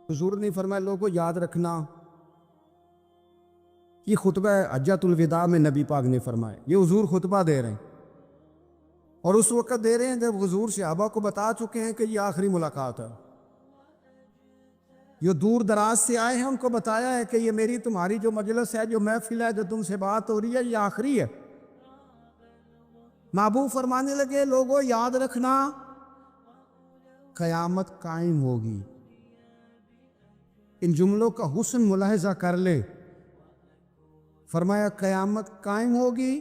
حضور نے فرمایا لوگوں یاد رکھنا، یہ خطبہ حجۃ الوداع میں نبی پاک نے فرمایا، یہ حضور خطبہ دے رہے ہیں، اور اس وقت دے رہے ہیں جب حضور صحابہ کو بتا چکے ہیں کہ یہ آخری ملاقات ہے۔ جو دور دراز سے آئے ہیں ان کو بتایا ہے کہ یہ میری تمہاری جو مجلس ہے، جو محفل ہے، جو تم سے بات ہو رہی ہے، یہ آخری ہے۔ محبوب فرمانے لگے لوگوں یاد رکھنا، قیامت قائم ہوگی۔ ان جملوں کا حسن ملاحظہ کر لے۔ فرمایا قیامت قائم ہوگی،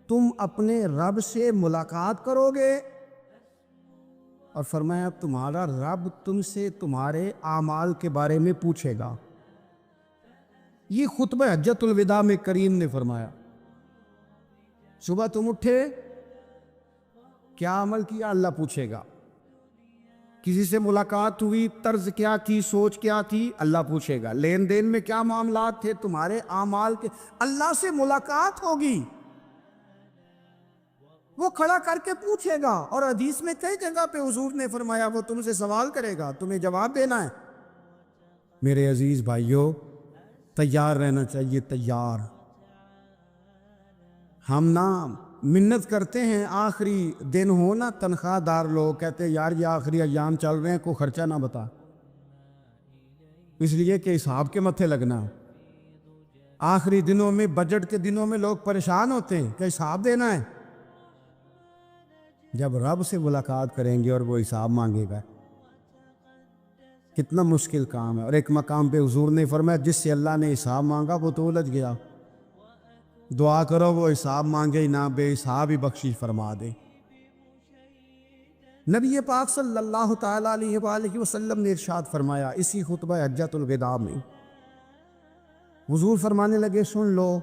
تم اپنے رب سے ملاقات کرو گے، اور فرمایا تمہارا رب تم سے تمہارے اعمال کے بارے میں پوچھے گا۔ یہ خطبہ حجۃ الوداع میں کریم نے فرمایا۔ صبح تم اٹھے، کیا عمل کیا؟ اللہ پوچھے گا۔ کسی سے ملاقات ہوئی، طرز کیا کی، سوچ کیا تھی؟ اللہ پوچھے گا۔ لین دین میں کیا معاملات تھے تمہارے اعمال کے؟ اللہ سے ملاقات ہوگی، وہ کھڑا کر کے پوچھے گا۔ اور حدیث میں کئی جگہ پہ حضور نے فرمایا وہ تم سے سوال کرے گا، تمہیں جواب دینا ہے۔ میرے عزیز بھائیوں، تیار رہنا چاہیے، تیار۔ ہم نا منت کرتے ہیں آخری دن ہو نا، تنخواہ دار لوگ کہتے ہیں یار یہ آخری ایام چل رہے ہیں، کوئی خرچہ نہ بتا، اس لیے کہ حساب کے متھے لگنا۔ آخری دنوں میں، بجٹ کے دنوں میں لوگ پریشان ہوتے ہیں کہ حساب دینا ہے۔ جب رب سے ملاقات کریں گے اور وہ حساب مانگے گا، کتنا مشکل کام ہے۔ اور ایک مقام پہ حضور نے فرمایا جس سے اللہ نے حساب مانگا وہ تو الجھ گیا، دعا کرو وہ حساب مانگے ہی نہ، بے حساب ہی بخشش فرما دے۔ نبی پاک صلی اللہ تعالیٰ علیہ وآلہ وسلم نے ارشاد فرمایا اسی خطبہ حجۃ الوداع میں، حضور فرمانے لگے سن لو،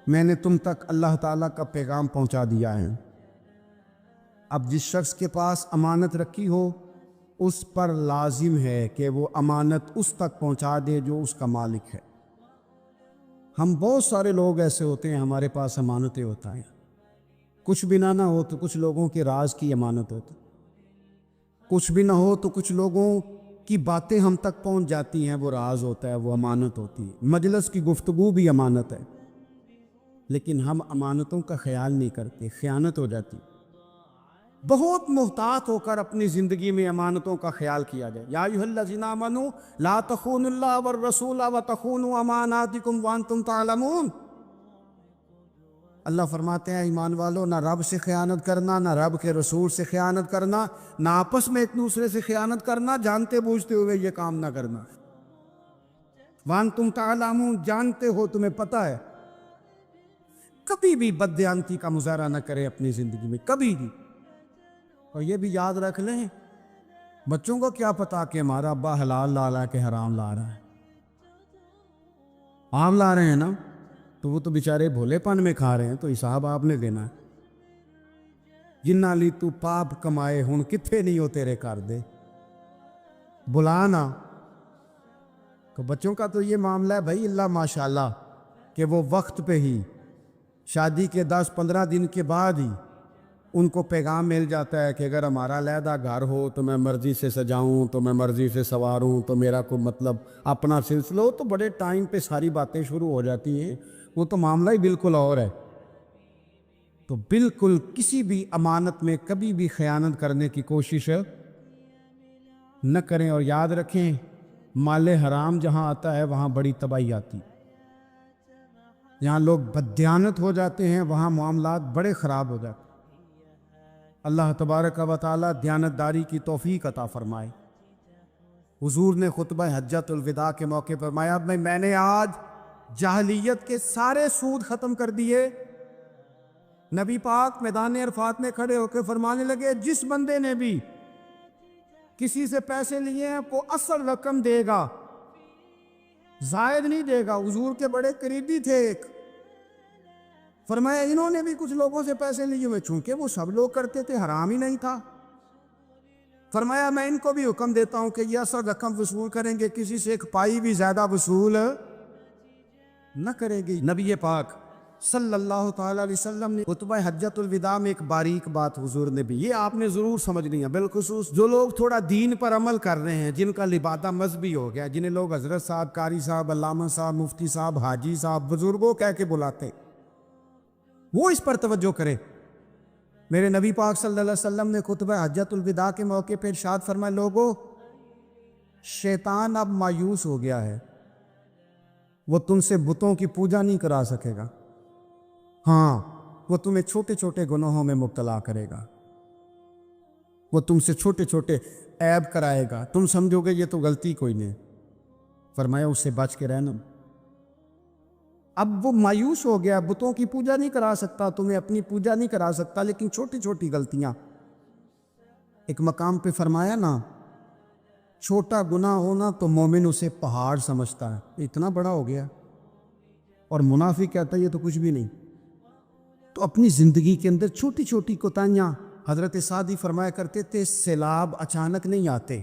میں نے تم تک اللہ تعالیٰ کا پیغام پہنچا دیا ہے۔ اب جس شخص کے پاس امانت رکھی ہو اس پر لازم ہے کہ وہ امانت اس تک پہنچا دے جو اس کا مالک ہے۔ ہم بہت سارے لوگ ایسے ہوتے ہیں ہمارے پاس امانتیں ہوتا ہیں، کچھ بھی نہ ہو تو کچھ لوگوں کے راز کی امانت ہوتی، کچھ بھی نہ ہو تو کچھ لوگوں کی باتیں ہم تک پہنچ جاتی ہیں، وہ راز ہوتا ہے، وہ امانت ہوتی ہے۔ مجلس کی گفتگو بھی امانت ہے، لیکن ہم امانتوں کا خیال نہیں کرتے، خیانت ہو جاتی۔ بہت محتاط ہو کر اپنی زندگی میں امانتوں کا خیال کیا جائے۔ یا ایھا الذین آمنوا لا تخونوا اللہ والرسول وتخونوا اماناتکم وانتم تعلمون۔ اللہ فرماتے ہیں ایمان والو، نہ رب سے خیانت کرنا، نہ رب کے رسول سے خیانت کرنا، نہ آپس میں ایک دوسرے سے خیانت کرنا، جانتے بوجھتے ہوئے یہ کام نہ کرنا۔ وانتم تعلمون، جانتے ہو، تمہیں پتہ ہے۔ کبھی بھی بددیانتی کا مظاہرہ نہ کرے اپنی زندگی میں، کبھی بھی۔ اور یہ بھی یاد رکھ لیں، بچوں کو کیا پتا کہ ہمارا ابا حلال لا رہا ہے کہ حرام لا رہا ہے۔ آپ لا رہے ہیں نا، تو وہ تو بیچارے بھولے پن میں کھا رہے ہیں، تو حساب آپ نے دینا ہے۔ جنہ لی تو پاپ کمائے ہن کتھے نہیں ہو تیرے کر دے، بلانا۔ تو بچوں کا تو یہ معاملہ ہے بھائی، اللہ ماشاءاللہ کہ وہ وقت پہ ہی، شادی کے 10-15 دن کے بعد ہی ان کو پیغام مل جاتا ہے کہ اگر ہمارا علیحدہ گھر ہو تو میں مرضی سے سجاؤں، تو میں مرضی سے سنواروں، تو میرا کوئی مطلب اپنا سلسلہ ہو، تو بڑے ٹائم پہ ساری باتیں شروع ہو جاتی ہیں، وہ تو معاملہ ہی بالکل اور ہے۔ تو بالکل کسی بھی امانت میں کبھی بھی خیانت کرنے کی کوشش نہ کریں، اور یاد رکھیں مال حرام جہاں آتا ہے وہاں بڑی تباہی آتی، جہاں لوگ بددیانت ہو جاتے ہیں وہاں معاملات بڑے خراب ہو جاتے ہیں۔ اللہ تبارک و تعالیٰ دیانتداری کی توفیق عطا فرمائے۔ حضور نے خطبہ حجۃ الوداع کے موقع پر فرمایا میں نے آج جاہلیت کے سارے سود ختم کر دیے۔ نبی پاک میدان عرفات میں کھڑے ہو کے فرمانے لگے جس بندے نے بھی کسی سے پیسے لیے ہیں وہ اصل رقم دے گا، زائد نہیں دے گا۔ حضور کے بڑے قریبی تھے ایک، فرمایا انہوں نے بھی کچھ لوگوں سے پیسے لیے ہوئے، چونکہ وہ سب لوگ کرتے تھے، حرام ہی نہیں تھا۔ فرمایا میں ان کو بھی حکم دیتا ہوں کہ یہ اصل رقم وصول کریں گے، کسی سے ایک پائی بھی زیادہ وصول نہ کریں گے۔ نبی پاک صلی اللہ تعالیٰ علیہ وسلم نے خطبہ حجۃ الوداع میں ایک باریک بات حضور نے بھی، یہ آپ نے ضرور سمجھنی ہے، بالخصوص جو لوگ تھوڑا دین پر عمل کر رہے ہیں، جن کا لبادہ مذہبی ہو گیا، جنہیں لوگ حضرت صاحب، قاری صاحب، علامہ صاحب، مفتی صاحب، حاجی صاحب، بزرگوں کہہ کے بلاتے ہیں، وہ اس پر توجہ کریں۔ میرے نبی پاک صلی اللہ علیہ وسلم نے خطبہ حجۃ الوداع کے موقع پہ ارشاد فرمایا، لوگوں شیطان اب مایوس ہو گیا ہے، وہ تم سے بتوں کی پوجا نہیں کرا سکے گا، ہاں وہ تمہیں چھوٹے چھوٹے گناہوں میں مبتلا کرے گا، وہ تم سے چھوٹے چھوٹے عیب کرائے گا، تم سمجھو گے یہ تو غلطی کوئی نہیں، فرمایا اس سے بچ کے رہنا۔ اب وہ مایوس ہو گیا، بتوں کی پوجا نہیں کرا سکتا، تمہیں اپنی پوجا نہیں کرا سکتا، لیکن چھوٹی چھوٹی غلطیاں، ایک مقام پہ فرمایا نا، چھوٹا گناہ ہونا تو مومن اسے پہاڑ سمجھتا ہے، اتنا بڑا ہو گیا، اور منافق کہتا ہے یہ تو کچھ بھی نہیں۔ تو اپنی زندگی کے اندر چھوٹی چھوٹی کوتاہیاں، حضرت سعدی فرمایا کرتے تھے سیلاب اچانک نہیں آتے،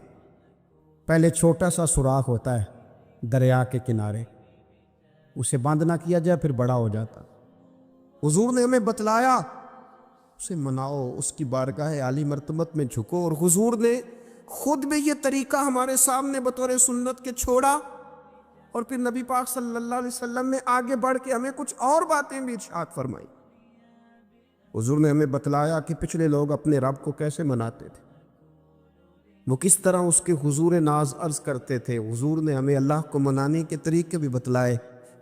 پہلے چھوٹا سا سوراخ ہوتا ہے دریا کے کنارے، اسے بند نہ کیا جائے پھر بڑا ہو جاتا۔ حضور نے ہمیں بتلایا اسے مناؤ، اس کی بارگاہ عالی مرتبت میں جھکو، اور حضور نے خود بھی یہ طریقہ ہمارے سامنے بطور سنت کے چھوڑا، اور پھر نبی پاک صلی اللہ علیہ وسلم نے آگے بڑھ کے ہمیں کچھ اور باتیں بھی ارشاد فرمائی۔ حضور نے ہمیں بتلایا کہ پچھلے لوگ اپنے رب کو کیسے مناتے تھے، وہ کس طرح اس کے حضور ناز عرض کرتے تھے۔ حضور نے ہمیں اللہ کو منانے کے طریقے بھی بتلائے،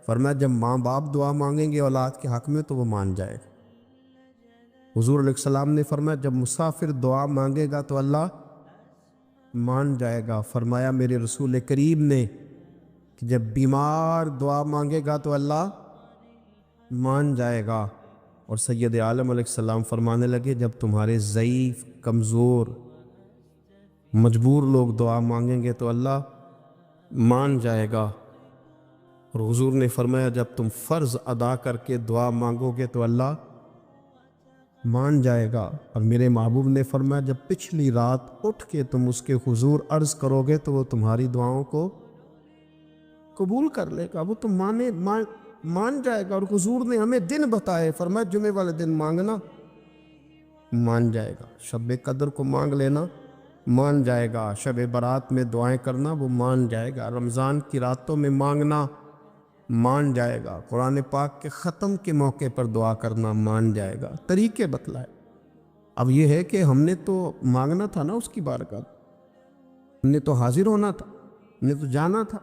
فرمایا جب ماں باپ دعا مانگیں گے اولاد کے حق میں تو وہ مان جائے گا۔ حضور علیہ السلام نے فرمایا جب مسافر دعا مانگے گا تو اللہ مان جائے گا۔ فرمایا میرے رسول کریم نے کہ جب بیمار دعا مانگے گا تو اللہ مان جائے گا۔ اور سید عالم علیہ السلام فرمانے لگے جب تمہارے ضعیف، کمزور، مجبور لوگ دعا مانگیں گے تو اللہ مان جائے گا۔ اور حضور نے فرمایا جب تم فرض ادا کر کے دعا مانگو گے تو اللہ مان جائے گا۔ اور میرے محبوب نے فرمایا جب پچھلی رات اٹھ کے تم اس کے حضور عرض کرو گے تو وہ تمہاری دعاؤں کو قبول کر لے گا، وہ تم مان جائے گا۔ اور حضور نے ہمیں دن بتائے، فرمایا جمعے والے دن مانگنا مان جائے گا، شب قدر کو مانگ لینا مان جائے گا، شب برات میں دعائیں کرنا وہ مان جائے گا، رمضان کی راتوں میں مانگنا مان جائے گا، قرآن پاک کے ختم کے موقع پر دعا کرنا مان جائے گا، طریقے بتلائے۔ اب یہ ہے کہ ہم نے تو مانگنا تھا نا اس کی بارگاہ، ہم نے تو حاضر ہونا تھا، ہم نے تو جانا تھا،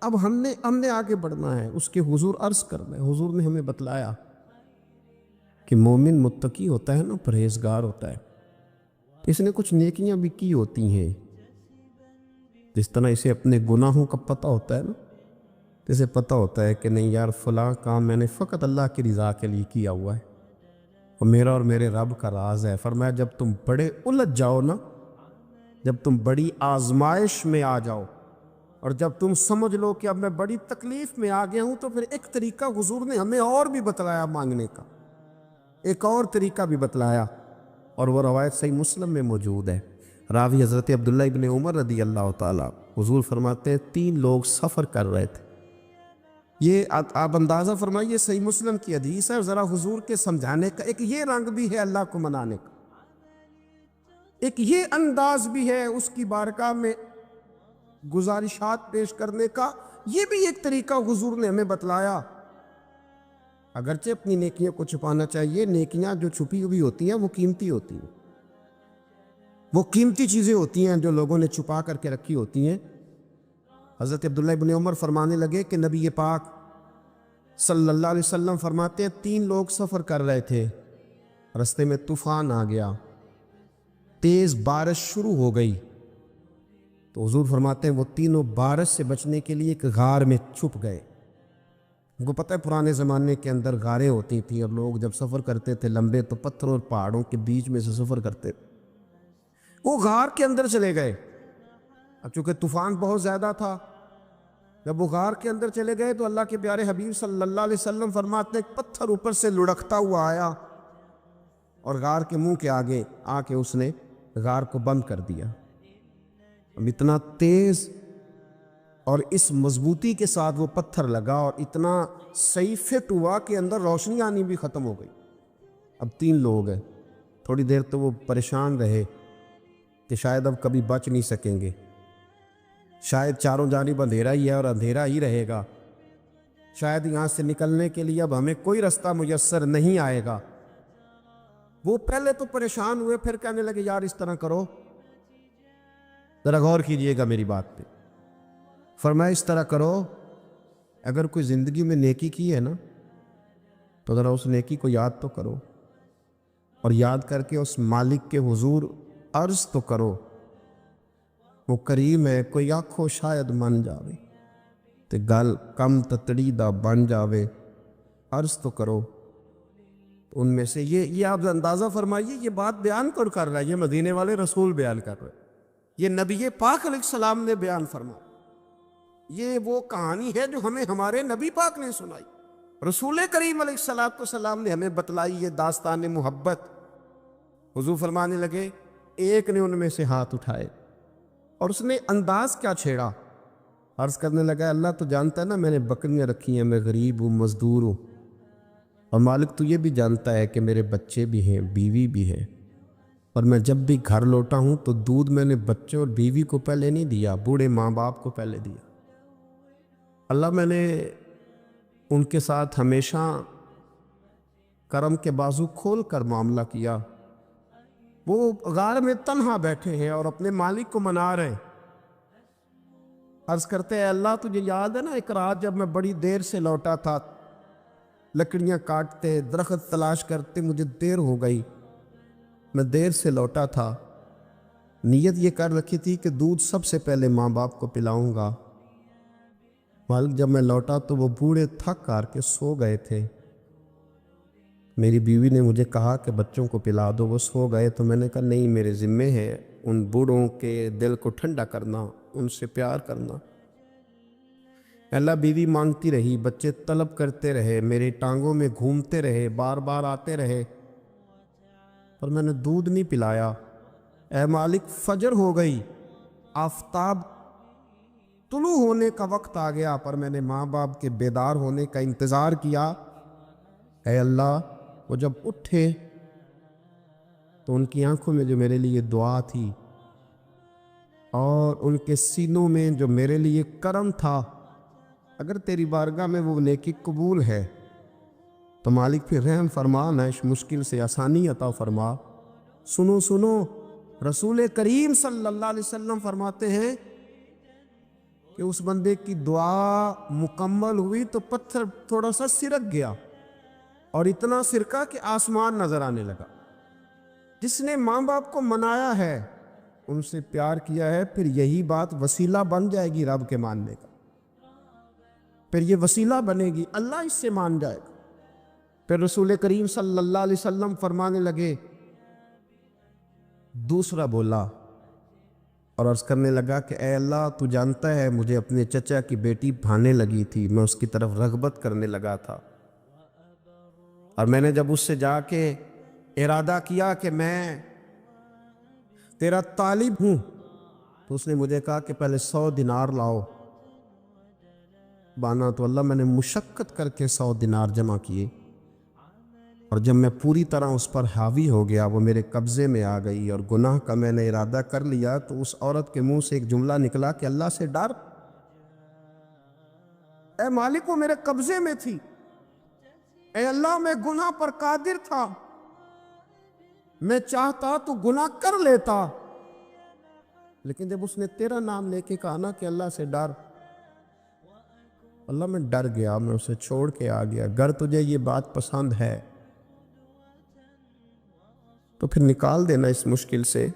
اب ہم نے آگے بڑھنا ہے، اس کے حضور عرض کرنا ہے۔ حضور نے ہمیں بتلایا کہ مومن متقی ہوتا ہے نا، پرہیزگار ہوتا ہے، اس نے کچھ نیکیاں بھی کی ہوتی ہیں، جس طرح اسے اپنے گناہوں کا پتہ ہوتا ہے نا، اسے پتہ ہوتا ہے کہ نہیں یار فلاں کام میں نے فقط اللہ کی رضا کے لیے کیا ہوا ہے، اور میرا اور میرے رب کا راز ہے۔ فرمایا جب تم بڑے الجھ جاؤ نا، جب تم بڑی آزمائش میں آ جاؤ، اور جب تم سمجھ لو کہ اب میں بڑی تکلیف میں آ گیا ہوں، تو پھر ایک طریقہ حضور نے ہمیں اور بھی بتلایا مانگنے کا، ایک اور طریقہ بھی بتلایا، اور وہ روایت صحیح مسلم میں موجود ہے، راوی حضرت عبداللہ ابن عمر رضی اللہ تعالیٰ۔ حضور فرماتے ہیں 3 لوگ سفر کر رہے تھے، یہ آپ اندازہ فرمائیے صحیح مسلم کی حدیث ہے، اور ذرا حضور کے سمجھانے کا ایک یہ رنگ بھی ہے اللہ کو منانے کا، ایک یہ انداز بھی ہے اس کی بارگاہ میں گزارشات پیش کرنے کا، یہ بھی ایک طریقہ حضور نے ہمیں بتلایا۔ اگرچہ اپنی نیکیوں کو چھپانا چاہیے، نیکیاں جو چھپی ہوئی ہوتی ہیں وہ قیمتی ہوتی ہیں، وہ قیمتی چیزیں ہوتی ہیں جو لوگوں نے چھپا کر کے رکھی ہوتی ہیں۔ حضرت عبداللہ ابن عمر فرمانے لگے کہ نبی پاک صلی اللہ علیہ وسلم فرماتے ہیں 3 لوگ سفر کر رہے تھے، رستے میں طوفان آ گیا، تیز بارش شروع ہو گئی، تو حضور فرماتے ہیں وہ تینوں بارش سے بچنے کے لیے ایک غار میں چھپ گئے۔ ان کو پتہ ہے پرانے زمانے کے اندر غاریں ہوتی تھیں، اور لوگ جب سفر کرتے تھے لمبے تو پتھروں اور پہاڑوں کے بیچ میں سے سفر کرتے تھے، وہ غار کے اندر چلے گئے۔ اب چونکہ طوفان بہت زیادہ تھا، جب وہ غار کے اندر چلے گئے تو اللہ کے پیارے حبیب صلی اللہ علیہ وسلم فرماتے ہیں ایک پتھر اوپر سے لڑکتا ہوا آیا، اور غار کے منہ کے آگے آ کے اس نے غار کو بند کر دیا۔ اب اتنا تیز اور اس مضبوطی کے ساتھ وہ پتھر لگا اور اتنا صحیح فٹ ہوا کہ اندر روشنی آنی بھی ختم ہو گئی۔ اب 3 لوگ ہیں۔ تھوڑی دیر تو وہ پریشان رہے کہ شاید اب کبھی بچ نہیں سکیں گے، شاید چاروں جانب اندھیرا ہی ہے اور اندھیرا ہی رہے گا، شاید یہاں سے نکلنے کے لیے اب ہمیں کوئی رستہ میسر نہیں آئے گا۔ وہ پہلے تو پریشان ہوئے، پھر کہنے لگے یار اس طرح کرو، ذرا غور کیجئے گا میری بات پہ۔ فرمایا اس طرح کرو، اگر کوئی زندگی میں نیکی کی ہے نا تو ذرا اس نیکی کو یاد تو کرو، اور یاد کر کے اس مالک کے حضور عرض تو کرو، وہ کریم ہے، کوئی آنکھو شاید من جاوے تے گل کم تتڑی دا بن جاوے، عرض تو کرو۔ ان میں سے یہ آپ اندازہ فرمائیے، یہ بات بیان کر رہا ہے، یہ مدینے والے رسول بیان کر رہے ہیں، یہ نبی پاک علیہ السلام نے بیان فرمایا۔ یہ وہ کہانی ہے جو ہمیں ہمارے نبی پاک نے سنائی، رسول کریم علیہ السلام نے ہمیں بتلائی، یہ داستان محبت۔ حضور فرمانے لگے، ایک نے ان میں سے ہاتھ اٹھائے اور اس نے انداز کیا چھیڑا، عرض کرنے لگا اللہ تو جانتا ہے نا میں نے بکریاں رکھی ہیں، میں غریب ہوں، مزدور ہوں، اور مالک تو یہ بھی جانتا ہے کہ میرے بچے بھی ہیں، بیوی بھی ہے، اور میں جب بھی گھر لوٹا ہوں تو دودھ میں نے بچوں اور بیوی کو پہلے نہیں دیا، بوڑھے ماں باپ کو پہلے دیا۔ اللہ میں نے ان کے ساتھ ہمیشہ کرم کے بازو کھول کر معاملہ کیا۔ وہ غار میں تنہا بیٹھے ہیں اور اپنے مالک کو منا رہے ہیں۔ عرض کرتے ہیں اللہ تجھے یاد ہے نا ایک رات جب میں بڑی دیر سے لوٹا تھا، لکڑیاں کاٹتے، درخت تلاش کرتے، مجھے دیر ہو گئی، میں دیر سے لوٹا تھا، نیت یہ کر رکھی تھی کہ دودھ سب سے پہلے ماں باپ کو پلاؤں گا۔ مالک جب میں لوٹا تو وہ بوڑھے تھک کر کے سو گئے تھے، میری بیوی نے مجھے کہا کہ بچوں کو پلا دو، وہ سو گئے، تو میں نے کہا نہیں، میرے ذمے ہے ان بوڑھوں کے دل کو ٹھنڈا کرنا، ان سے پیار کرنا۔ اللہ بیوی مانگتی رہی، بچے طلب کرتے رہے، میری ٹانگوں میں گھومتے رہے، بار بار آتے رہے، پر میں نے دودھ نہیں پلایا۔ اے مالک فجر ہو گئی، آفتاب طلوع ہونے کا وقت آ گیا، پر میں نے ماں باپ کے بیدار ہونے کا انتظار کیا۔ اے اللہ وہ جب اٹھے تو ان کی آنکھوں میں جو میرے لیے دعا تھی اور ان کے سینوں میں جو میرے لیے کرم تھا، اگر تیری بارگاہ میں وہ نیکی قبول ہے تو مالک پھر رحم فرما، نہ اس مشکل سے آسانی عطا فرما۔ سنو سنو، رسول کریم صلی اللہ علیہ وسلم فرماتے ہیں کہ اس بندے کی دعا مکمل ہوئی تو پتھر تھوڑا سا سرک گیا، اور اتنا سرکا کہ آسمان نظر آنے لگا۔ جس نے ماں باپ کو منایا ہے، ان سے پیار کیا ہے، پھر یہی بات وسیلہ بن جائے گی رب کے ماننے کا، پھر یہ وسیلہ بنے گی، اللہ اس سے مان جائے گا۔ پھر رسول کریم صلی اللہ علیہ وسلم فرمانے لگے، دوسرا بولا اور عرض کرنے لگا کہ اے اللہ تو جانتا ہے مجھے اپنے چچا کی بیٹی بھانے لگی تھی، میں اس کی طرف رغبت کرنے لگا تھا، اور میں نے جب اس سے جا کے ارادہ کیا کہ میں تیرا طالب ہوں، تو اس نے مجھے کہا کہ پہلے 100 دینار لاؤ۔ بانا تو اللہ میں نے مشقت کر کے 100 دینار جمع کیے، اور جب میں پوری طرح اس پر حاوی ہو گیا، وہ میرے قبضے میں آ گئی اور گناہ کا میں نے ارادہ کر لیا، تو اس عورت کے منہ سے ایک جملہ نکلا کہ اللہ سے ڈر، اے مالک وہ میرے قبضے میں تھی، اے اللہ میں گناہ پر قادر تھا، میں چاہتا تو گناہ کر لیتا، لیکن جب اس نے تیرا نام لے کے کہا نا کہ اللہ سے ڈر، اللہ میں ڈر گیا، میں اسے چھوڑ کے آ گیا۔ اگر تجھے یہ بات پسند ہے تو پھر نکال دینا اس مشکل سے،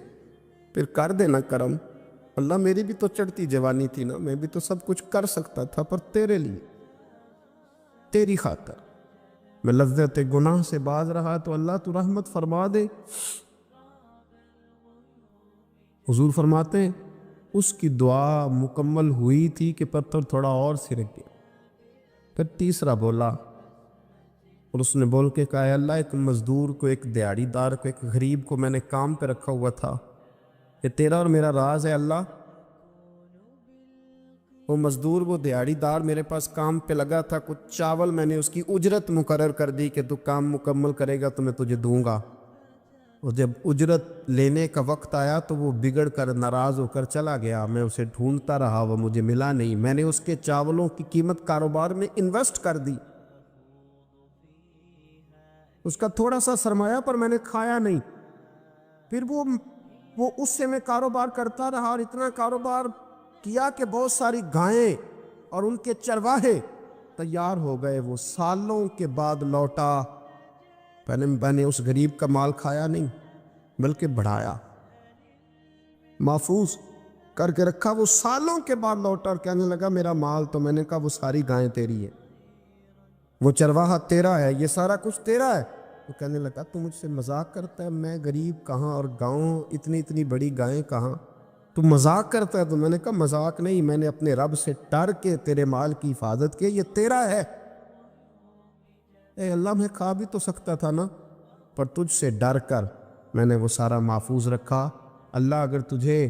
پھر کر دینا کرم۔ اللہ میری بھی تو چڑھتی جوانی تھی نا، میں بھی تو سب کچھ کر سکتا تھا، پر تیرے لیے، تیری خاطر میں لذت گناہ سے باز رہا، تو اللہ تو رحمت فرما دے۔ حضور فرماتے ہیں اس کی دعا مکمل ہوئی تھی کہ پتھر تھوڑا اور سرک گیا۔ پھر تیسرا بولا اور اس نے بول کے کہا، اے اللہ ایک مزدور کو، ایک دیہڑی دار کو، ایک غریب کو میں نے کام پہ رکھا ہوا تھا، یہ تیرا اور میرا راز ہے اللہ، وہ مزدور، وہ دیہڑی دار میرے پاس کام پہ لگا تھا، کچھ چاول میں نے اس کی اجرت مقرر کر دی کہ تو کام مکمل کرے گا تو میں تجھے دوں گا۔ اور جب اجرت لینے کا وقت آیا تو وہ بگڑ کر ناراض ہو کر چلا گیا۔ میں اسے ڈھونڈتا رہا، وہ مجھے ملا نہیں۔ میں نے اس کے چاولوں کی قیمت کاروبار میں انویسٹ کر دی، اس کا تھوڑا سا سرمایہ، پر میں نے کھایا نہیں۔ پھر وہ اس سے میں کاروبار کرتا رہا، اور اتنا کاروبار کیا کہ بہت ساری گائیں اور ان کے چرواہے تیار ہو گئے۔ وہ سالوں کے بعد لوٹا۔ میں نے اس غریب کا مال کھایا نہیں بلکہ بڑھایا، محفوظ کر کے رکھا۔ وہ سالوں کے بعد لوٹا اور کہنے لگا میرا مال، تو میں نے کہا وہ ساری گائیں تیری ہے، وہ چرواہا تیرا ہے، یہ سارا کچھ تیرا ہے۔ وہ کہنے لگا تو مجھ سے مذاق کرتا ہے، میں غریب کہاں اور گاؤں اتنی بڑی گائیں کہاں، تو مذاق کرتا ہے؟ تو میں نے کہا مذاق نہیں، میں نے اپنے رب سے ڈر کے تیرے مال کی حفاظت کی، یہ تیرا ہے۔ اے اللہ، میں کھا بھی تو سکتا تھا نا، پر تجھ سے ڈر کر میں نے وہ سارا محفوظ رکھا۔ اللہ اگر تجھے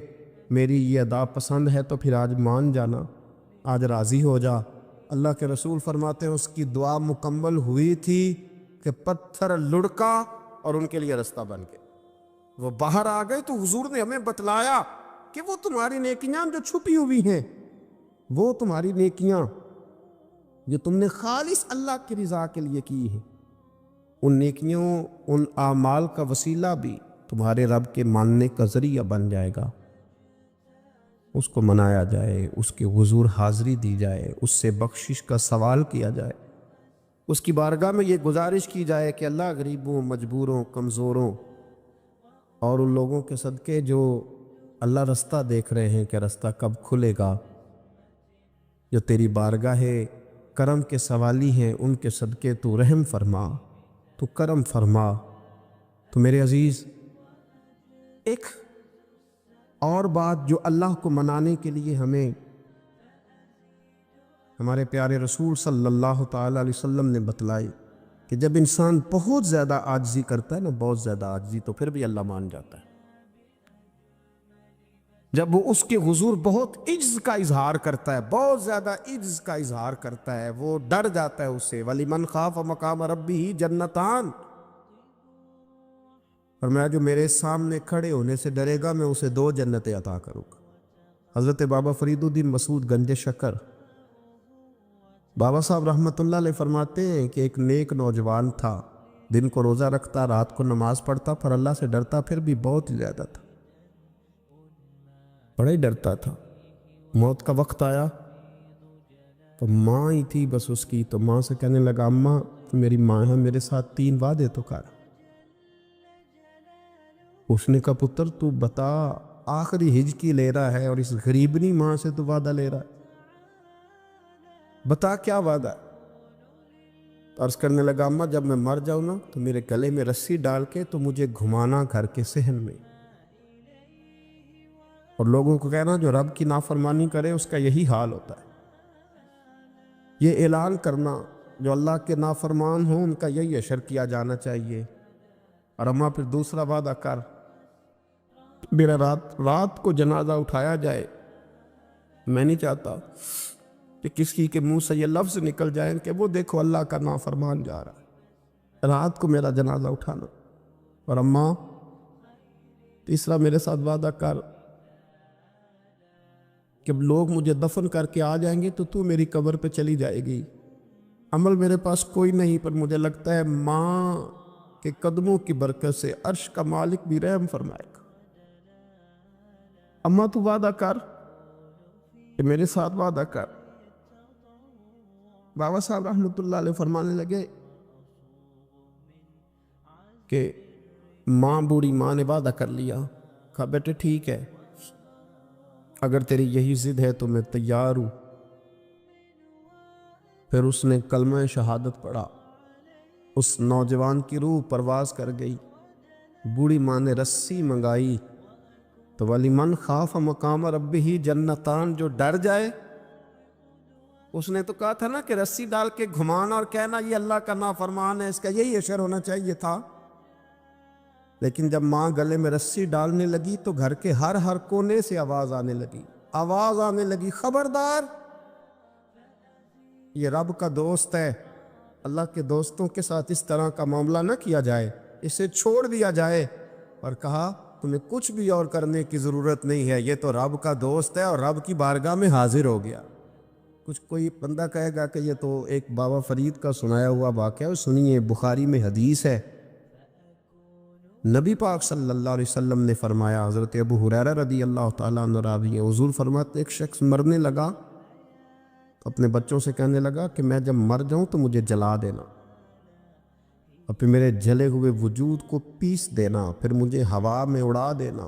میری یہ ادا پسند ہے تو پھر آج مان جانا، آج راضی ہو جا۔ اللہ کے رسول فرماتے ہیں اس کی دعا مکمل ہوئی تھی کہ پتھر لڑکا اور ان کے لیے رستہ بن گیا۔ وہ باہر آ گئے تو حضور نے ہمیں بتلایا کہ وہ تمہاری نیکیاں جو چھپی ہوئی ہیں، وہ تمہاری نیکیاں جو تم نے خالص اللہ کی رضا کے لیے کی ہے، ان نیکیوں، ان اعمال کا وسیلہ بھی تمہارے رب کے ماننے کا ذریعہ بن جائے گا۔ اس کو منایا جائے، اس کے حضور حاضری دی جائے، اس سے بخشش کا سوال کیا جائے، اس کی بارگاہ میں یہ گزارش کی جائے کہ اللہ غریبوں، مجبوروں، کمزوروں اور ان لوگوں کے صدقے جو اللہ رستہ دیکھ رہے ہیں کہ رستہ کب کھلے گا، جو تیری بارگاہ کرم کے سوالی ہیں، ان کے صدقے تو رحم فرما، تو کرم فرما۔ تو میرے عزیز، ایک اور بات جو اللہ کو منانے کے لیے ہمیں ہمارے پیارے رسول صلی اللہ تعالیٰ علیہ وسلم نے بتلائی کہ جب انسان بہت زیادہ عاجزی کرتا ہے نا، بہت زیادہ عاجزی، تو پھر بھی اللہ مان جاتا ہے۔ جب وہ اس کے حضور بہت عجز کا اظہار کرتا ہے، بہت زیادہ عجز کا اظہار کرتا ہے، وہ ڈر جاتا ہے اس سے۔ وَلِمَنْ خَافَ مَقَامَ رَبِّهِ جَنَّتَانِ، اور میں جو میرے سامنے کھڑے ہونے سے ڈرے گا میں اسے 2 جنتیں عطا کروں گا۔ حضرت بابا فرید الدین مسعود گنج شکر بابا صاحب رحمۃ اللہ علیہ فرماتے ہیں کہ ایک نیک نوجوان تھا، دن کو روزہ رکھتا، رات کو نماز پڑھتا، پر اللہ سے ڈرتا پھر بھی بہت ہی زیادہ تھا، بڑا ہی ڈرتا تھا۔ موت کا وقت آیا تو ماں ہی تھی بس اس کی، تو ماں سے کہنے لگا اماں میری ماں ہے، میرے ساتھ 3 وعدے تو کر۔ اس نے کہا پتر تو بتا، آخری ہجکی لے رہا ہے اور اس غریبنی ماں سے تو وعدہ لے رہا ہے، بتا کیا وعدہ ہے؟ عرض کرنے لگا اماں جب میں مر جاؤں نا تو میرے گلے میں رسی ڈال کے تو مجھے گھمانا گھر کے صحن میں، اور لوگوں کو کہنا جو رب کی نافرمانی کرے اس کا یہی حال ہوتا ہے۔ یہ اعلان کرنا جو اللہ کے نافرمان ہوں ان کا یہی اشر کیا جانا چاہیے۔ اور اماں پھر دوسرا وعدہ کر، میرا رات کو جنازہ اٹھایا جائے، میں نہیں چاہتا کہ کسی کے منہ سے یہ لفظ نکل جائیں کہ وہ دیکھو اللہ کا نافرمان جا رہا ہے، رات کو میرا جنازہ اٹھانا۔ اور اماں تیسرا میرے ساتھ وعدہ کر کہ لوگ مجھے دفن کر کے آ جائیں گے تو میری قبر پہ چلی جائے گی، عمل میرے پاس کوئی نہیں، پر مجھے لگتا ہے ماں کے قدموں کی برکت سے عرش کا مالک بھی رحم فرمائے گا۔ اماں تو وعدہ کر کہ میرے ساتھ وعدہ کر۔ بابا صاحب رحمۃ اللہ علیہ فرمانے لگے کہ ماں، بوڑھی ماں نے وعدہ کر لیا۔ کہا بیٹے ٹھیک ہے، اگر تیری یہی ضد ہے تو میں تیار ہوں۔ پھر اس نے کلمہ شہادت پڑھا، اس نوجوان کی روح پرواز کر گئی۔ بوڑھی ماں نے رسی منگائی تو وَلِمَنْ خَافَ مَقَامَ رَبِّهِ جَنَّتَانِ، جو ڈر جائے، اس نے تو کہا تھا نا کہ رسی ڈال کے گھمانا اور کہنا یہ اللہ کا نافرمان ہے، اس کا یہی اشر ہونا چاہیے تھا۔ لیکن جب ماں گلے میں رسی ڈالنے لگی تو گھر کے ہر کونے سے آواز آنے لگی، خبردار یہ رب کا دوست ہے، اللہ کے دوستوں کے ساتھ اس طرح کا معاملہ نہ کیا جائے، اسے چھوڑ دیا جائے، اور کہا تمہیں کچھ بھی اور کرنے کی ضرورت نہیں ہے، یہ تو رب کا دوست ہے اور رب کی بارگاہ میں حاضر ہو گیا۔ کچھ کوئی بندہ کہے گا کہ یہ تو ایک بابا فرید کا سنایا ہوا واقعہ ہے، سنیے، بخاری میں حدیث ہے، نبی پاک صلی اللہ علیہ وسلم نے فرمایا، حضرت ابو ہریرہ رضی اللہ تعالیٰ عنہ راوی ہیں، حضور فرماتے ایک شخص مرنے لگا تو اپنے بچوں سے کہنے لگا کہ میں جب مر جاؤں تو مجھے جلا دینا، اور پھر میرے جلے ہوئے وجود کو پیس دینا، پھر مجھے ہوا میں اڑا دینا،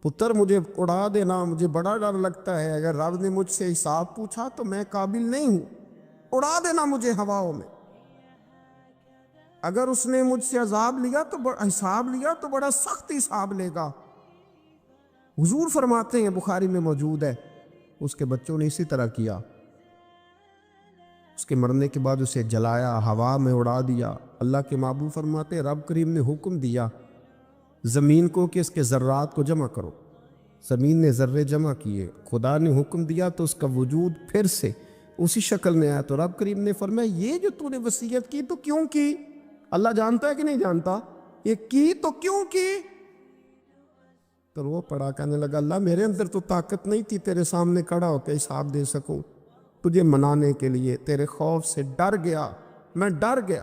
پتر مجھے اڑا دینا، مجھے بڑا ڈر لگتا ہے، اگر رب نے مجھ سے حساب پوچھا تو میں قابل نہیں ہوں، اڑا دینا مجھے ہواؤں میں، اگر اس نے مجھ سے عذاب لیا تو حساب لیا تو بڑا سخت حساب لے گا۔ حضور فرماتے ہیں، بخاری میں موجود ہے، اس کے بچوں نے اسی طرح کیا، اس کے مرنے کے بعد اسے جلایا، ہوا میں اڑا دیا۔ اللہ کے محبوب فرماتے ہیں، رب کریم نے حکم دیا زمین کو کہ اس کے ذرات کو جمع کرو، زمین نے ذرے جمع کیے، خدا نے حکم دیا تو اس کا وجود پھر سے اسی شکل میں آیا، تو رب کریم نے فرمایا یہ جو تو نے وصیت کی تو کیوں کی؟ اللہ جانتا ہے کہ نہیں جانتا؟ یہ کی تو کیوں کی؟ تو وہ پڑا، کہنے لگا اللہ میرے اندر تو طاقت نہیں تھی تیرے سامنے کھڑا ہو کے حساب دے سکوں، تجھے منانے کے لیے تیرے خوف سے ڈر گیا، میں ڈر گیا۔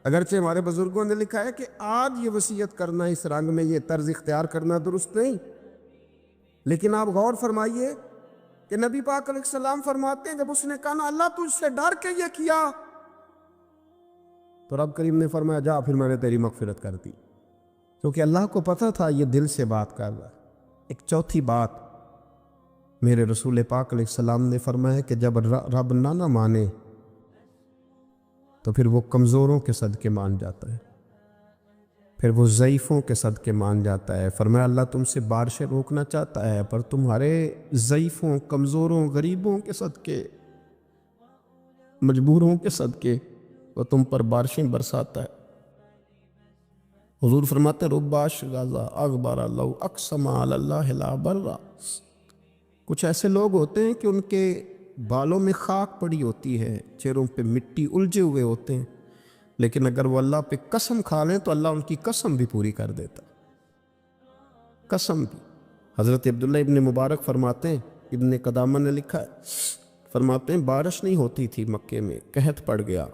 اگرچہ ہمارے بزرگوں نے لکھا ہے کہ آج یہ وصیت کرنا، اس رنگ میں یہ طرز اختیار کرنا درست نہیں، لیکن آپ غور فرمائیے کہ نبی پاک علیہ السلام فرماتے ہیں جب اس نے کہا نا اللہ تجھ سے ڈر کے یہ کیا، تو رب کریم نے فرمایا جا، پھر میں نے تیری مغفرت کر دی، کیونکہ اللہ کو پتہ تھا یہ دل سے بات کر رہا ہے۔ ایک چوتھی بات، میرے رسول پاک علیہ السلام نے فرمایا کہ جب رب نہ مانے تو پھر وہ کمزوروں کے صدقے مان جاتا ہے، پھر وہ ضعیفوں کے صدقے مان جاتا ہے۔ فرمایا اللہ تم سے بارشیں روکنا چاہتا ہے، پر تمہارے ضعیفوں، کمزوروں، غریبوں کے صدقے، مجبوروں کے صدقے وہ تم پر بارشیں برساتا ہے۔ حضور فرماتے رب اشغاظ اغبر لو اقسم علی اللہ لا برا، کچھ ایسے لوگ ہوتے ہیں کہ ان کے بالوں میں خاک پڑی ہوتی ہے، چہروں پہ مٹی الجھے ہوئے ہوتے ہیں، لیکن اگر وہ اللہ پہ قسم کھا لیں تو اللہ ان کی قسم بھی پوری کر دیتا، قسم بھی۔ حضرت عبداللہ ابن مبارک فرماتے ہیں، ابن قدامہ نے لکھا ہے، فرماتے ہیں بارش نہیں ہوتی تھی مکے میں، قحط پڑ گیا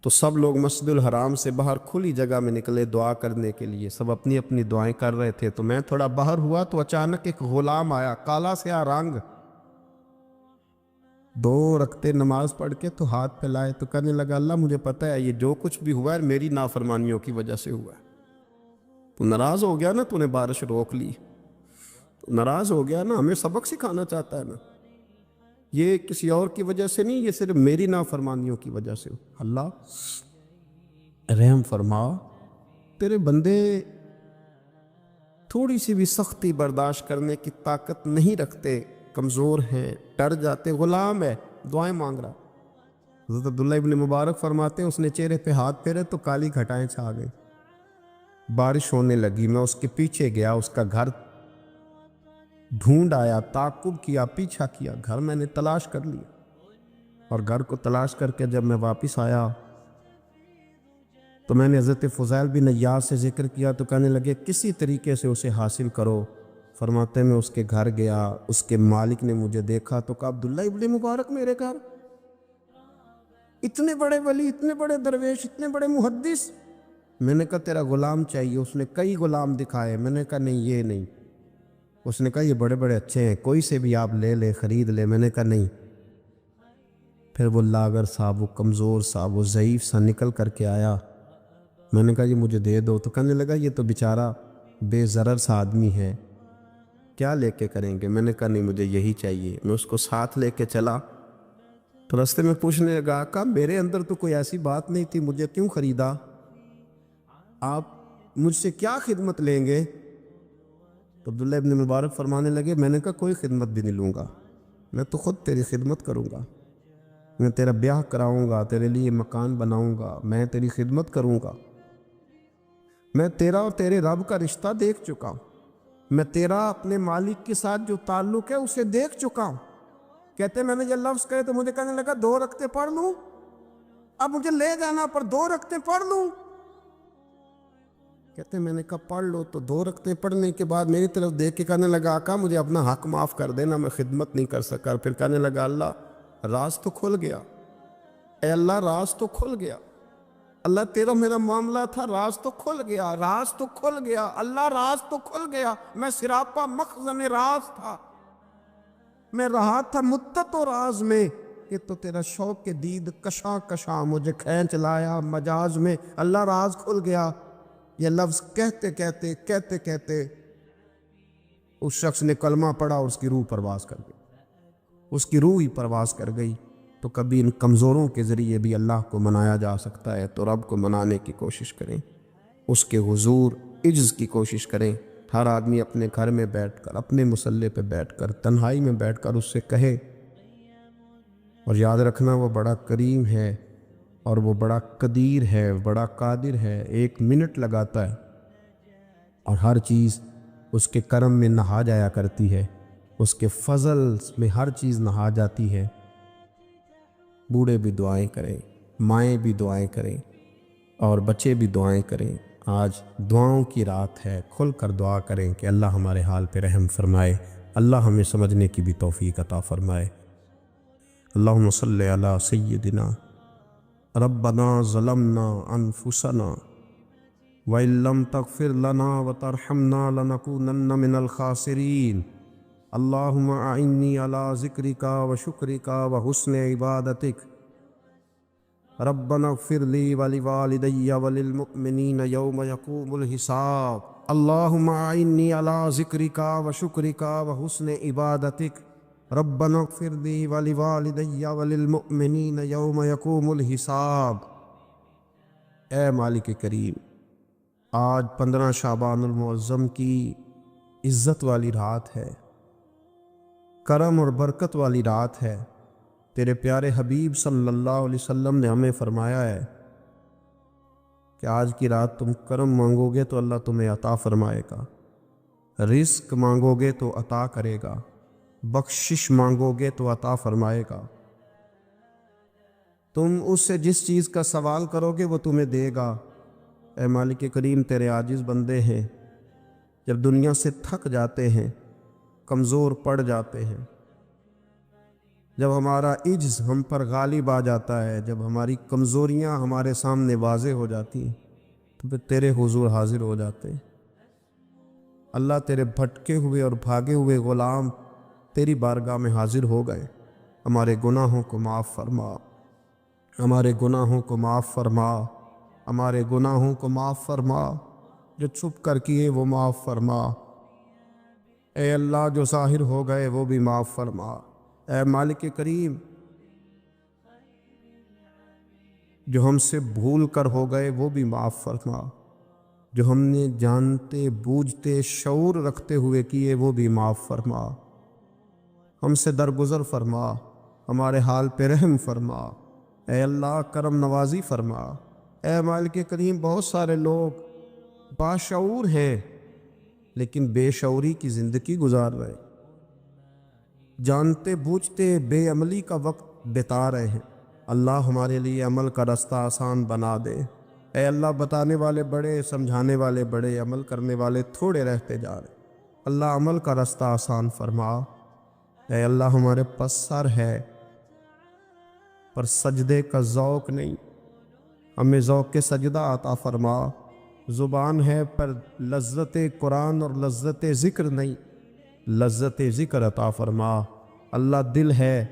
تو سب لوگ مسجد الحرام سے باہر کھلی جگہ میں نکلے دعا کرنے کے لیے، سب اپنی اپنی دعائیں کر رہے تھے، تو میں تھوڑا باہر ہوا تو اچانک ایک غلام آیا، کالا سیاہ رنگ، 2 رکعتیں نماز پڑھ کے تو ہاتھ پھیلائے، تو کہنے لگا اللہ مجھے پتہ ہے یہ جو کچھ بھی ہوا ہے میری نافرمانیوں کی وجہ سے ہوا ہے، تو ناراض ہو گیا نا، تو نے بارش روک لی، تو ناراض ہو گیا نا، ہمیں سبق سکھانا چاہتا ہے نا، یہ کسی اور کی وجہ سے نہیں، یہ صرف میری نافرمانیوں کی وجہ سے۔ اللہ رحم فرما، تیرے بندے تھوڑی سی بھی سختی برداشت کرنے کی طاقت نہیں رکھتے، کمزور ہیں، ڈر جاتے، غلام ہے، دعائیں مانگ رہا۔ حضرت عبداللہ ابن مبارک فرماتے ہیں اس نے چہرے پہ ہاتھ پھیرے تو کالی گھٹائیں چھا گئی، بارش ہونے لگی، میں اس کے پیچھے گیا، اس کا گھر ڈھونڈ آیا، تعقب کیا، پیچھا کیا، گھر میں نے تلاش کر لیا، اور گھر کو تلاش کر کے جب میں واپس آیا تو میں نے حضرت فضیل بن عیاض سے ذکر کیا، تو کہنے لگے کسی طریقے سے اسے حاصل کرو۔ فرماتے میں اس کے گھر گیا، اس کے مالک نے مجھے دیکھا تو کہا عبداللہ ابن مبارک میرے گھر، اتنے بڑے ولی، اتنے بڑے درویش، اتنے بڑے محدث۔ میں نے کہا تیرا غلام چاہیے، اس نے کئی غلام دکھائے، میں نے کہا نہیں یہ نہیں، اس نے کہا یہ بڑے بڑے اچھے ہیں، کوئی سے بھی آپ لے لے، خرید لے، میں نے کہا نہیں۔ پھر وہ لاغر صاحب، وہ کمزور صاحب، وہ ضعیف سا نکل کر کے آیا، میں نے کہا یہ مجھے دے دو، تو کہنے لگا یہ تو بیچارہ بے ضرر سا آدمی ہے، کیا لے کے کریں گے؟ میں نے کہا نہیں مجھے یہی چاہیے۔ میں اس کو ساتھ لے کے چلا تو راستے میں پوچھنے لگا کہ میرے اندر تو کوئی ایسی بات نہیں تھی، مجھے کیوں خریدا؟ آپ مجھ سے کیا خدمت لیں گے؟ تو عبداللہ ابن مبارک فرمانے لگے میں نے کہا کوئی خدمت بھی نہیں لوں گا، میں تو خود تیری خدمت کروں گا، میں تیرا بیاہ کراؤں گا، تیرے لیے مکان بناؤں گا، میں تیری خدمت کروں گا، میں تیرا اور تیرے رب کا رشتہ دیکھ چکا ہوں، میں تیرا اپنے مالک کے ساتھ جو تعلق ہے اسے دیکھ چکا ہوں، کہتے میں نے یہ لفظ کہے تو مجھے کہنے لگا 2 رکعتیں پڑھ لوں، اب مجھے لے جانا پر 2 رکعتیں پڑھ لوں۔ کہتے میں نے کہا پڑھ لو، تو 2 رکعتیں پڑھنے کے بعد میری طرف دیکھ کے کہنے لگا آقا مجھے اپنا حق معاف کر دینا، میں خدمت نہیں کر سکا۔ پھر کہنے لگا اللہ راز تو کھل گیا، اے اللہ راز تو کھل گیا، اللہ تیرا میرا معاملہ تھا، راز تو کھل گیا، راز تو کھل گیا، اللہ راز تو کھل گیا، میں سراپا مخزن راز تھا، میں رہا تھا مدت و راز میں، کہ تو تیرا شوق کے دید کشاں کشاں مجھے کھینچ لایا مجاز میں، اللہ راز کھل گیا۔ یہ لفظ کہتے کہتے کہتے کہتے اس شخص نے کلمہ پڑھا اور اس کی روح پرواز کر گئی، اس کی روح ہی پرواز کر گئی۔ تو کبھی ان کمزوروں کے ذریعے بھی اللہ کو منایا جا سکتا ہے، تو رب کو منانے کی کوشش کریں، اس کے حضور عجز کی کوشش کریں۔ ہر آدمی اپنے گھر میں بیٹھ کر، اپنے مصلے پہ بیٹھ کر، تنہائی میں بیٹھ کر اس سے کہے، اور یاد رکھنا وہ بڑا کریم ہے اور وہ بڑا قدیر ہے، بڑا قادر ہے، 1 منٹ لگاتا ہے اور ہر چیز اس کے کرم میں نہا جایا کرتی ہے، اس کے فضل میں ہر چیز نہا جاتی ہے۔ بوڑھے بھی دعائیں کریں، مائیں بھی دعائیں کریں اور بچے بھی دعائیں کریں۔ آج دعاؤں کی رات ہے، کھل کر دعا کریں کہ اللہ ہمارے حال پہ رحم فرمائے، اللہ ہمیں سمجھنے کی بھی توفیق عطا فرمائے۔ اللہم صلی علی سیدنا ربنا ظلمنا انفسنا وَإِن لَّمْ تَغْفِرْ لَنَا وَتَرْحَمْنَا لَنَكُونَنَّ مِنَ الْخَاسِرِينَ اللہم اعنی علی ذکرک وشکرک وحسن عبادتک ربنا اغفر لی ولوالدی وللمؤمنین یوم یقوم الحساب اللہم اعنی علی ذکرک وشکرک وحسن عبادتک ربنا اغفر لی ولوالدی وللمؤمنین یوم یقوم الحساب۔ اے مالک کریم، آج 15 شعبان المعظم کی عزت والی رات ہے، کرم اور برکت والی رات ہے۔ تیرے پیارے حبیب صلی اللہ علیہ وسلم نے ہمیں فرمایا ہے کہ آج کی رات تم کرم مانگو گے تو اللہ تمہیں عطا فرمائے گا، رزق مانگو گے تو عطا کرے گا، بخشش مانگو گے تو عطا فرمائے گا، تم اس سے جس چیز کا سوال کرو گے وہ تمہیں دے گا۔ اے مالک کریم، تیرے عاجز بندے ہیں، جب دنیا سے تھک جاتے ہیں، کمزور پڑ جاتے ہیں، جب ہمارا عجز ہم پر غالب آ جاتا ہے، جب ہماری کمزوریاں ہمارے سامنے واضح ہو جاتی ہیں، تو پھر تیرے حضور حاضر ہو جاتے ہیں۔ اللہ، تیرے بھٹکے ہوئے اور بھاگے ہوئے غلام تیری بارگاہ میں حاضر ہو گئے، ہمارے گناہوں کو معاف فرما، ہمارے گناہوں کو معاف فرما، ہمارے گناہوں کو معاف فرما، جو چھپ کر کیے وہ معاف فرما، اے اللہ جو ظاہر ہو گئے وہ بھی معاف فرما۔ اے مالک کریم، جو ہم سے بھول کر ہو گئے وہ بھی معاف فرما، جو ہم نے جانتے بوجھتے شعور رکھتے ہوئے کیے وہ بھی معاف فرما، ہم سے درگزر فرما، ہمارے حال پہ رحم فرما، اے اللہ کرم نوازی فرما۔ اے مالک کریم، بہت سارے لوگ باشعور ہیں لیکن بے شعوری کی زندگی گزار رہے، جانتے بوجھتے بے عملی کا وقت بتا رہے ہیں۔ اللہ ہمارے لیے عمل کا رستہ آسان بنا دے۔ اے اللہ، بتانے والے بڑے، سمجھانے والے بڑے، عمل کرنے والے تھوڑے رہتے جا رہے، اللہ عمل کا رستہ آسان فرما۔ اے اللہ، ہمارے پاس سر ہے پر سجدے کا ذوق نہیں، ہمیں ذوق سجدہ عطا فرما۔ زبان ہے پر لذت قرآن اور لذت ذکر نہیں، لذت ذکر عطا فرما۔ اللہ، دل ہے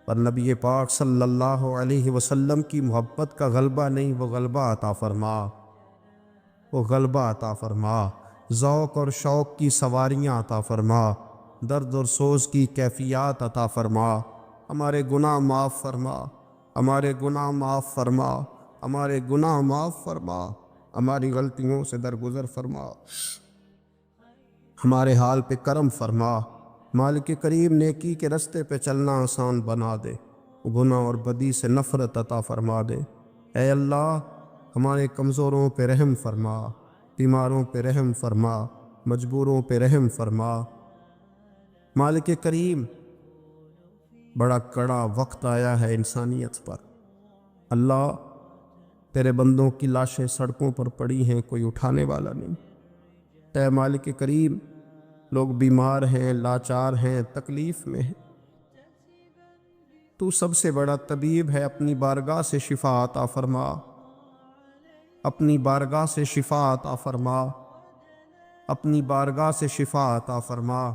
پر نبی پاک صلی اللہ علیہ وسلم کی محبت کا غلبہ نہیں، وہ غلبہ عطا فرما، وہ غلبہ عطا فرما۔ ذوق اور شوق کی سواریاں عطا فرما، درد اور سوز کی کیفیات عطا فرما۔ ہمارے گناہ معاف فرما، ہمارے گناہ معاف فرما، ہمارے گناہ معاف فرما، ہماری غلطیوں سے درگزر فرما، ہمارے حال پہ کرم فرما۔ مالک کریم، نیکی کے رستے پہ چلنا آسان بنا دے، گناہ اور بدی سے نفرت عطا فرما دے۔ اے اللہ، ہمارے کمزوروں پہ رحم فرما، بیماروں پہ رحم فرما، مجبوروں پہ رحم فرما۔ مالک کریم، بڑا کڑا وقت آیا ہے انسانیت پر۔ اللہ، تیرے بندوں کی لاشیں سڑکوں پر پڑی ہیں، کوئی اٹھانے والا نہیں۔ اے مالک کریم، لوگ بیمار ہیں، لاچار ہیں، تکلیف میں ہیں۔ تو سب سے بڑا طبیب ہے، اپنی بارگاہ سے شفا عطا فرما، اپنی بارگاہ سے شفا عطا فرما، اپنی بارگاہ سے شفا عطا فرما۔